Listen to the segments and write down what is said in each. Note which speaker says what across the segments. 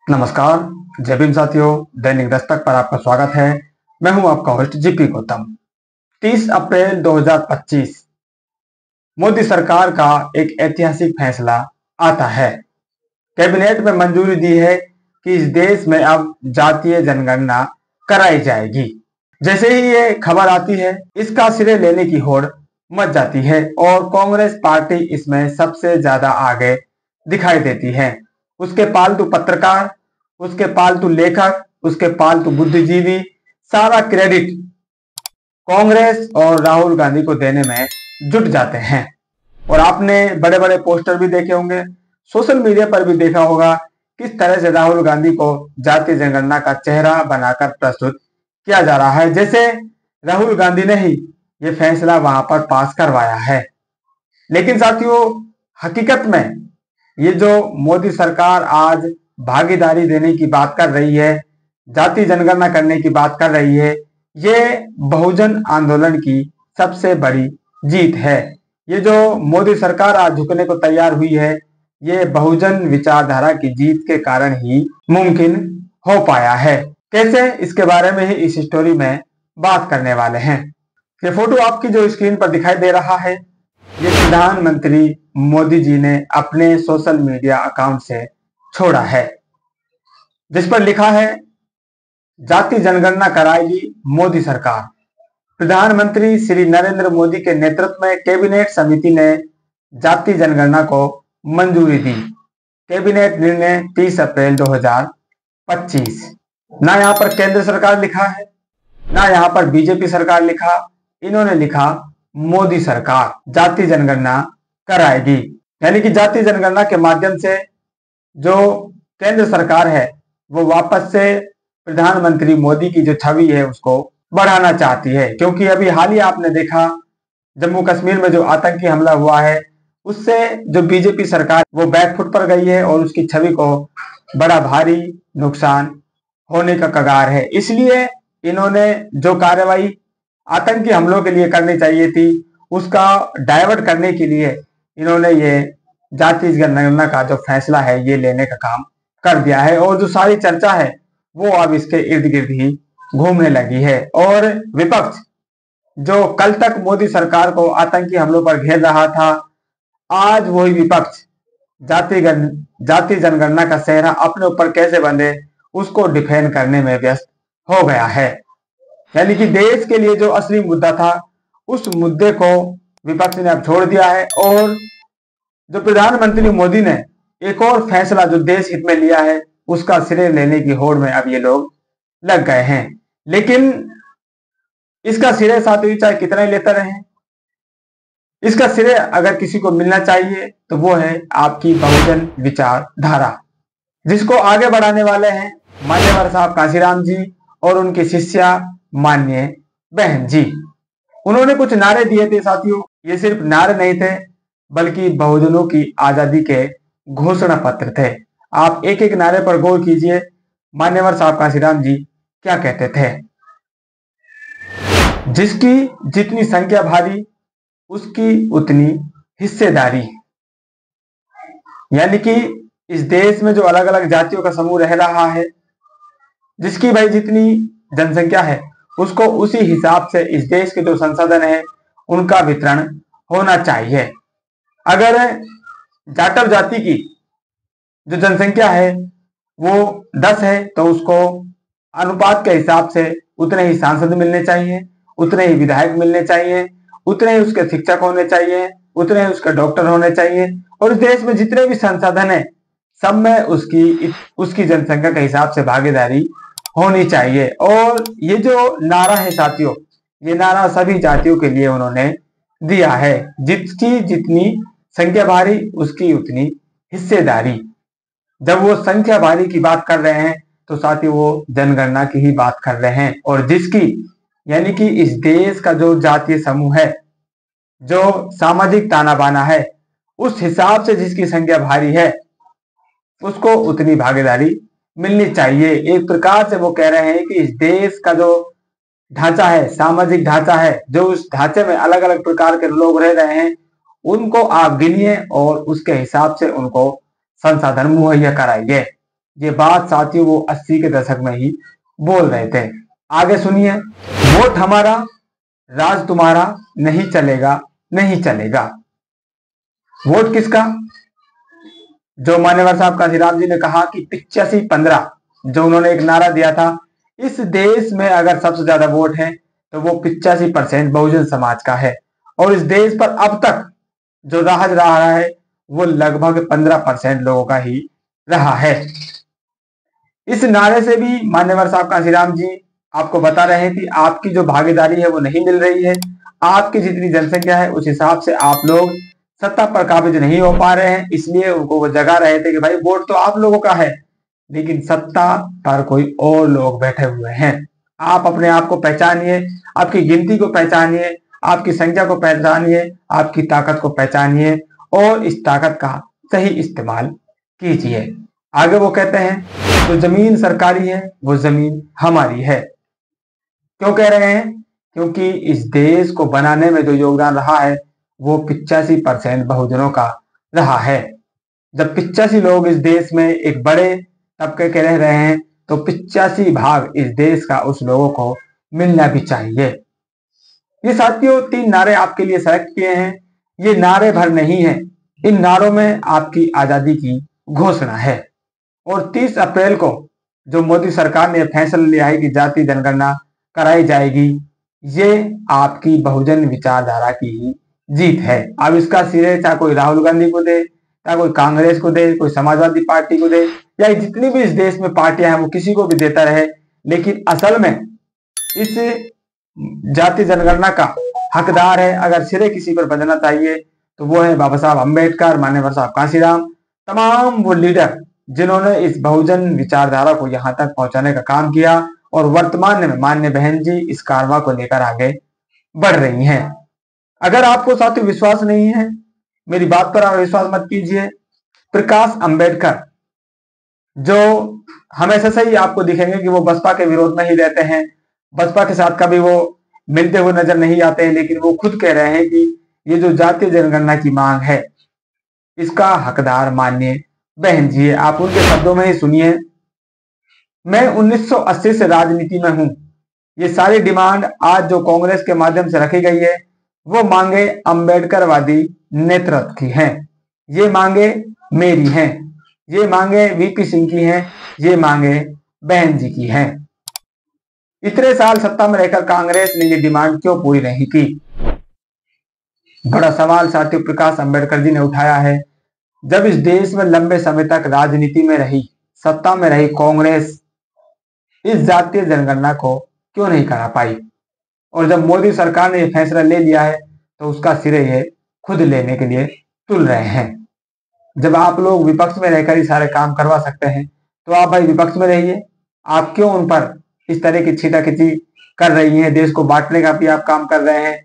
Speaker 1: नमस्कार। जय भीम साथियों, दैनिक दस्तक पर आपका स्वागत है। मैं हूं आपका होस्ट जीपी गौतम। 30 अप्रैल 2025 मोदी सरकार का एक ऐतिहासिक फैसला आता है। कैबिनेट में मंजूरी दी है कि इस देश में अब जातीय जनगणना कराई जाएगी। जैसे ही ये खबर आती है, इसका श्रेय लेने की होड़ मच जाती है और कांग्रेस पार्टी इसमें सबसे ज्यादा आगे दिखाई देती है। उसके पालतू पत्रकार, उसके पालतू लेखक, उसके पालतू बुद्धिजीवी सारा क्रेडिट कांग्रेस और राहुल गांधी को देने में जुट जाते हैं। और आपने बड़े बड़े पोस्टर भी देखे होंगे, सोशल मीडिया पर भी देखा होगा किस तरह से राहुल गांधी को जातीय जनगणना का चेहरा बनाकर प्रस्तुत किया जा रहा है, जैसे राहुल गांधी ने ही ये फैसला वहां पर पास करवाया है। लेकिन साथियों, हकीकत में ये जो मोदी सरकार आज भागीदारी देने की बात कर रही है, जाति जनगणना करने की बात कर रही है, ये बहुजन आंदोलन की सबसे बड़ी जीत है। ये जो मोदी सरकार आज झुकने को तैयार हुई है, ये बहुजन विचारधारा की जीत के कारण ही मुमकिन हो पाया है। कैसे, इसके बारे में ही इस स्टोरी में बात करने वाले हैं। ये फोटो आपकी जो स्क्रीन पर दिखाई दे रहा है, ये प्रधानमंत्री मोदी जी ने अपने सोशल मीडिया अकाउंट से छोड़ा है, जिस पर लिखा है जाति जनगणना कराएगी मोदी सरकार। प्रधानमंत्री श्री नरेंद्र मोदी के नेतृत्व में कैबिनेट समिति ने जाति जनगणना को मंजूरी दी। कैबिनेट निर्णय 30 अप्रैल 2025। ना यहाँ पर केंद्र सरकार लिखा है, ना यहाँ पर बीजेपी सरकार लिखा, इन्होंने लिखा मोदी सरकार जाति जनगणना कराएगी। यानी कि जाति जनगणना के माध्यम से जो केंद्र सरकार है वो वापस से प्रधानमंत्री मोदी की जो छवि है उसको बढ़ाना चाहती है। क्योंकि अभी हाल ही आपने देखा जम्मू कश्मीर में जो आतंकी हमला हुआ है, उससे जो बीजेपी सरकार वो बैकफुट पर गई है और उसकी छवि को बड़ा भारी नुकसान होने का कगार है। इसलिए इन्होंने जो कार्रवाई आतंकी हमलों के लिए करनी चाहिए थी, उसका डाइवर्ट करने के लिए इन्होंने ये जाति जनगणना का जो फैसला है ये लेने का काम कर दिया है। और जो सारी चर्चा है वो अब इसके इर्द गिर्द ही घूमने लगी है। और विपक्ष जो कल तक मोदी सरकार को आतंकी हमलों पर घेर रहा था, आज वही विपक्ष जाति जनगणना का सेहरा अपने ऊपर कैसे बंधे उसको डिफेंड करने में व्यस्त हो गया है। यानी कि देश के लिए जो असली मुद्दा था उस मुद्दे को विपक्ष ने अब छोड़ दिया है। और जो प्रधानमंत्री मोदी ने एक और फैसला जो देश हित में लिया है उसका श्रेय लेने की होड़ में अब ये लोग लग गए हैं। लेकिन इसका श्रेय साथियों चाहे कितना ही लेते रहे, इसका श्रेय अगर किसी को मिलना चाहिए तो वो है आपकी बहुजन विचारधारा, जिसको आगे बढ़ाने वाले हैं मान्यवर साहब कांशीराम जी और उनकी शिष्या मान्य बहन जी। उन्होंने कुछ नारे दिए थे साथियों, ये सिर्फ नारे नहीं थे बल्कि बहुजनों की आजादी के घोषणा पत्र थे। आप एक एक नारे पर गौर कीजिए, मान्यवर साहब कांशीराम जी क्या कहते थे। जिसकी जितनी संख्या भारी उसकी उतनी हिस्सेदारी। यानी कि इस देश में जो अलग अलग जातियों का समूह रह रहा है, जिसकी भाई जितनी जनसंख्या है उसको उसी हिसाब से इस देश के जो संसाधन है उनका वितरण होना चाहिए। अगर जाटव जाति की जो जनसंख्या है वो 10 है तो उसको अनुपात के हिसाब से उतने ही सांसद मिलने चाहिए, उतने ही विधायक मिलने चाहिए, उतने ही उसके शिक्षक होने चाहिए, उतने ही उसके डॉक्टर होने चाहिए। और इस देश में जितने भी संसाधन है सब में उसकी जनसंख्या के हिसाब से भागीदारी होनी चाहिए। और ये जो नारा है साथियों, ये नारा सभी जातियों के लिए उन्होंने दिया है, जिसकी जितनी संख्या भारी उसकी उतनी हिस्सेदारी। जब वो संख्या भारी की बात कर रहे हैं तो साथ ही वो जनगणना की ही बात कर रहे हैं। और जिसकी यानी कि इस देश का जो जातीय समूह है, जो सामाजिक ताना बाना है, उस हिसाब से जिसकी संख्या भारी है उसको उतनी भागीदारी मिलनी चाहिए। एक प्रकार से वो कह रहे हैं कि इस देश का जो ढांचा है, सामाजिक ढांचा है, जो उस ढांचे में अलग अलग प्रकार के लोग रह रहे हैं, उनको आप गिनिए और उसके हिसाब से उनको संसाधन मुहैया कराइए। ये बात साथियों वो 80 के दशक में ही बोल रहे थे। आगे सुनिए, वोट हमारा, राज तुम्हारा, नहीं चलेगा, नहीं चलेगा। वोट किसका? जो मान्यवर साहब काशीराम जी ने कहा कि 85-15, जो उन्होंने एक नारा दिया था, इस देश में अगर सबसे ज्यादा वोट है तो वो 85% बहुजन समाज का है, और इस देश पर अब तक जो राज रहा है वो लगभग 15% लोगों का ही रहा है। इस नारे से भी मान्यवर साहब काशीराम जी आपको बता रहे हैं कि आपकी जो भागीदारी है वो नहीं मिल रही है। आपकी जितनी जनसंख्या है उस हिसाब से आप लोग सत्ता पर काबिज नहीं हो पा रहे हैं, इसलिए उनको वो जगा रहे थे कि भाई वोट तो आप लोगों का है, लेकिन सत्ता पर कोई और लोग बैठे हुए हैं। आप अपने आप को पहचानिए, आपकी गिनती को पहचानिए, आपकी संख्या को पहचानिए, आपकी ताकत को पहचानिए और इस ताकत का सही इस्तेमाल कीजिए। आगे वो कहते हैं, जो जमीन सरकारी है वो जमीन हमारी है। क्यों कह रहे हैं? क्योंकि इस देश को बनाने में जो योगदान रहा है वो 85% बहुजनों का रहा है। जब 85 लोग इस देश में एक बड़े तबके के रह रहे हैं तो 85 भाग इस देश का उस लोगों को मिलना भी चाहिए। ये साथियों 3 नारे आपके लिए सेलेक्ट किए हैं। ये नारे भर नहीं है, इन नारों में आपकी आजादी की घोषणा है। और 30 अप्रैल को जो मोदी सरकार ने फैसला लिया है कि जातीय जनगणना कराई जाएगी, ये आपकी बहुजन विचारधारा की ही जीत है। अब इसका श्रेय चाहे कोई राहुल गांधी को दे, चाहे कोई कांग्रेस को दे, कोई समाजवादी पार्टी को दे, या जितनी भी इस देश में पार्टियां हैं वो किसी को भी देता रहे, लेकिन असल में इस जातीय जनगणना का हकदार है, अगर श्रेय किसी पर बंधना चाहिए तो वो है बाबा साहब अम्बेडकर, मान्यवर साहब काशीराम, तमाम वो लीडर जिन्होंने इस बहुजन विचारधारा को यहां तक पहुंचाने का काम किया, और वर्तमान में मान्य बहन जी इस कारवां को लेकर आगे बढ़ रही हैं। अगर आपको साथियों विश्वास नहीं है, मेरी बात पर आप विश्वास मत कीजिए। प्रकाश अंबेडकर जो हमेशा से ही आपको दिखेंगे कि वो बसपा के विरोध में ही रहते हैं, बसपा के साथ कभी वो मिलते हुए नजर नहीं आते हैं, लेकिन वो खुद कह रहे हैं कि ये जो जातीय जनगणना की मांग है इसका हकदार माननीय बहन जी है। आप उनके शब्दों में ही सुनिए, मैं 1980 से राजनीति में हूं। ये सारी डिमांड आज जो कांग्रेस के माध्यम से रखी गई है वो मांगे अंबेडकरवादी नेतृत्व की हैं। ये मांगे मेरी हैं, ये मांगे वीपी सिंह की हैं, ये मांगे बहन जी की हैं। इतने साल सत्ता में रहकर कांग्रेस ने ये डिमांड क्यों पूरी नहीं की? बड़ा सवाल साथियों प्रकाश अंबेडकर जी ने उठाया है। जब इस देश में लंबे समय तक राजनीति में रही, सत्ता में रही कांग्रेस, इस जातीय जनगणना को क्यों नहीं करा पाई? और जब मोदी सरकार ने यह फैसला ले लिया है तो उसका श्रेय ये खुद लेने के लिए तुल रहे हैं। जब आप लोग विपक्ष में रहकर ही सारे काम करवा सकते हैं तो आप भाई विपक्ष में रहिए। आप क्यों उन पर इस तरह की छीटाखींची कर रही हैं? देश को बांटने का भी आप काम कर रहे हैं,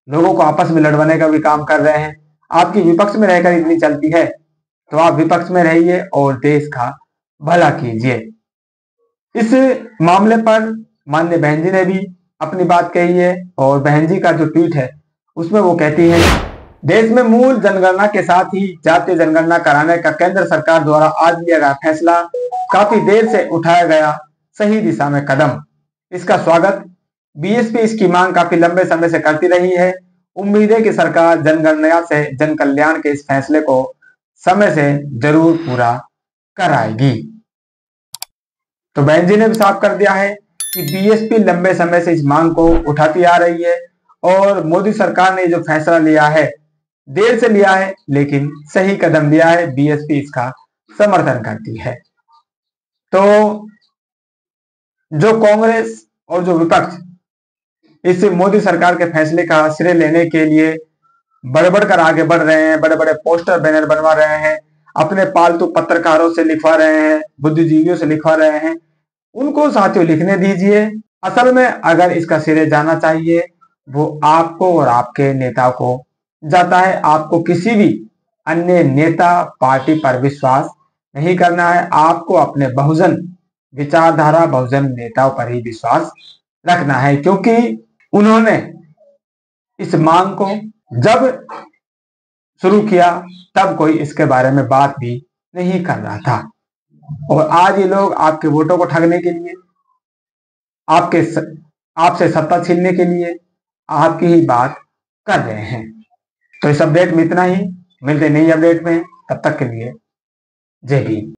Speaker 1: लोगों को आपस में लड़वाने का भी काम कर रहे हैं। आपकी विपक्ष में रहकर इतनी चलती है तो आप विपक्ष में रहिए और देश का भला कीजिए। इस मामले पर माननीय बहन जी ने भी अपनी बात कही है, और बहन जी का जो ट्वीट है उसमें वो कहती हैं, देश में मूल जनगणना के साथ ही जातीय जनगणना कराने का केंद्र सरकार द्वारा आज लिया गया फैसला काफी देर से उठाया गया सही दिशा में कदम। इसका स्वागत। बीएसपी इसकी मांग काफी लंबे समय से करती रही है। उम्मीद है कि सरकार जनगणना से जन कल्याण के इस फैसले को समय से जरूर पूरा कराएगी। तो बहन जी ने भी साफ कर दिया है कि बीएसपी लंबे समय से इस मांग को उठाती आ रही है, और मोदी सरकार ने जो फैसला लिया है देर से लिया है लेकिन सही कदम लिया है। बीएसपी इसका समर्थन करती है। तो जो कांग्रेस और जो विपक्ष इस मोदी सरकार के फैसले का श्रेय लेने के लिए बढ़ बढ़कर आगे बढ़ रहे हैं, बड़े बड़े पोस्टर बैनर बनवा रहे हैं, अपने पालतू पत्रकारों से लिखवा रहे हैं, बुद्धिजीवियों से लिखवा रहे हैं, उनको साथियों लिखने दीजिए। असल में अगर इसका श्रेय जाना चाहिए वो आपको और आपके नेता को जाता है। आपको किसी भी अन्य नेता पार्टी पर विश्वास नहीं करना है। आपको अपने बहुजन विचारधारा, बहुजन नेताओं पर ही विश्वास रखना है, क्योंकि उन्होंने इस मांग को जब शुरू किया तब कोई इसके बारे में बात भी नहीं कर रहा था। और आज ये लोग आपके वोटों को ठगने के लिए, आपके आपसे सत्ता छीनने के लिए आपकी ही बात कर रहे हैं। तो इस अपडेट में इतना ही, मिलते नई अपडेट में, तब तक के लिए जय हिंद।